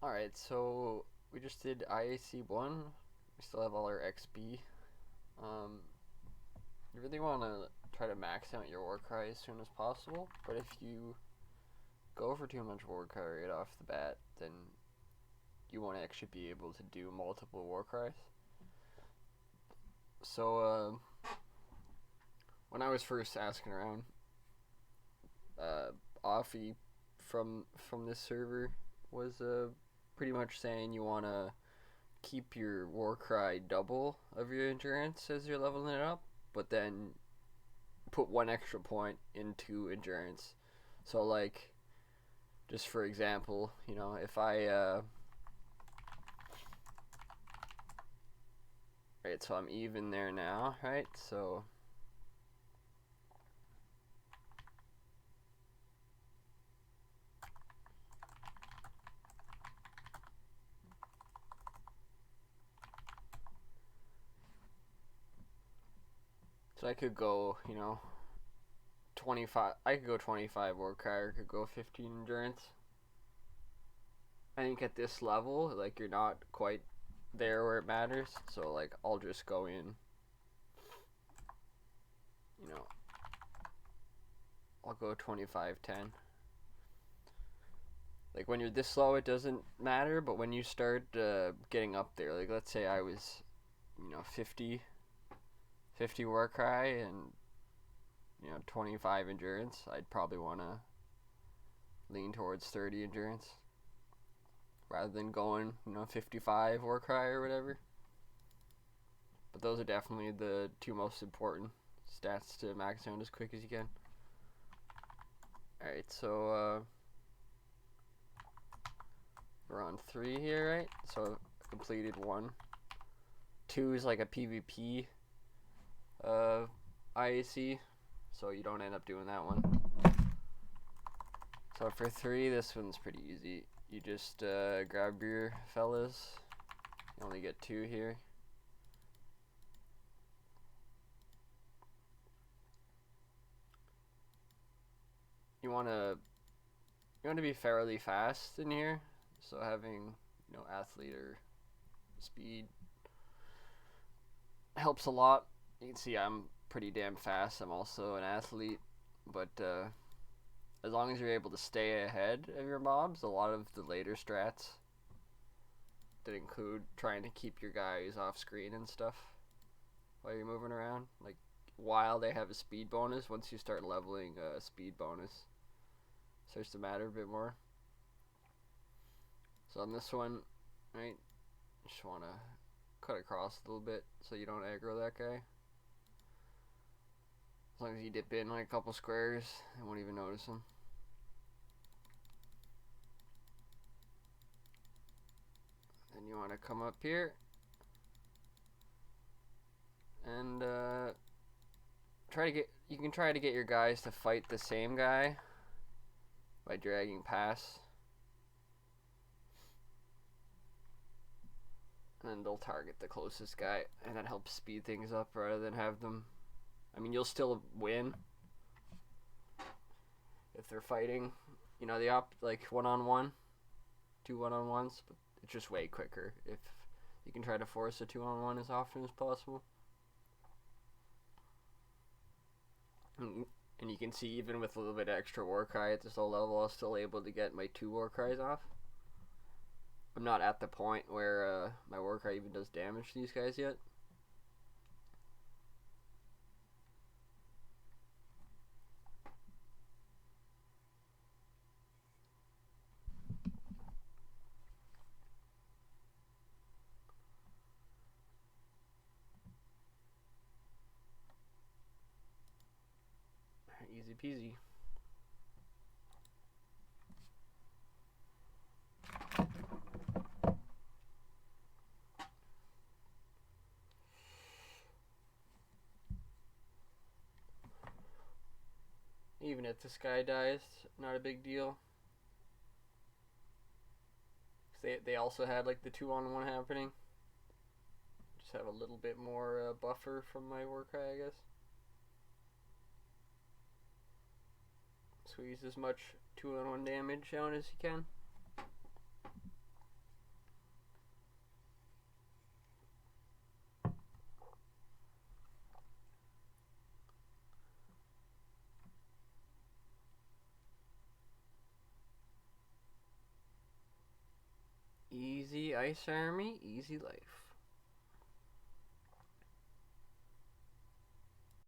Alright, so we just did IAC 1. We still have all our XP. You really want to try to max out your Warcry as soon as possible, but if you go for too much Warcry right off the bat, then you won't actually be able to do multiple Warcries. So, when I was first asking around, Offie from this server was pretty much saying you want to keep your Warcry double of your endurance as you're leveling it up, but then put one extra point into endurance. So like, just for example, you know, if I right, so I'm even there now, right? So I could go, you know, 25. I could go 25 Warcry, or could go 15 endurance. I think at this level, like, you're not quite there where it matters. So like, I'll just go in, you know, I'll go 25-10. Like, when you're this low, it doesn't matter, but when you start getting up there, like, let's say I was, you know, 50 Warcry and, you know, 25 endurance, I'd probably want to lean towards 30 endurance rather than going, you know, 55 Warcry or whatever. But those are definitely the two most important stats to max out as quick as you can. Alright, so we're on 3 here, right? So I completed 1. 2 is like a PvP IAC, so you don't end up doing that one. So for 3, this one's pretty easy. You just grab your fellas. You only get 2 here. You want to be fairly fast in here, so having, you know, athlete or speed helps a lot. You can see I'm pretty damn fast. I'm also an athlete, but as long as you're able to stay ahead of your mobs, a lot of the later strats that include trying to keep your guys off screen and stuff while you're moving around, like while they have a speed bonus, once you start leveling, a speed bonus starts to matter a bit more. So on this one, right, just want to cut across a little bit so you don't aggro that guy. As long as you dip in like a couple squares, they won't even notice him. Then you want to come up here and you can try to get your guys to fight the same guy by dragging past, and then they'll target the closest guy, and that helps speed things up rather than have them. I mean, you'll still win if they're fighting, you know, like one-on-one, 2 one-on-ones, but it's just way quicker if you can try to force a 2-on-1 as often as possible. And you can see, even with a little bit of extra Warcry at this low level, I was still able to get my 2 Warcries off. I'm not at the point where my Warcry even does damage to these guys yet. Easy peasy. Even if this guy dies, not a big deal. They also had like the 2-on-1 happening. Just have a little bit more buffer from my Warcry, I guess. Squeeze as much 2-on-1 damage out as you can. Easy Ice Army, easy life.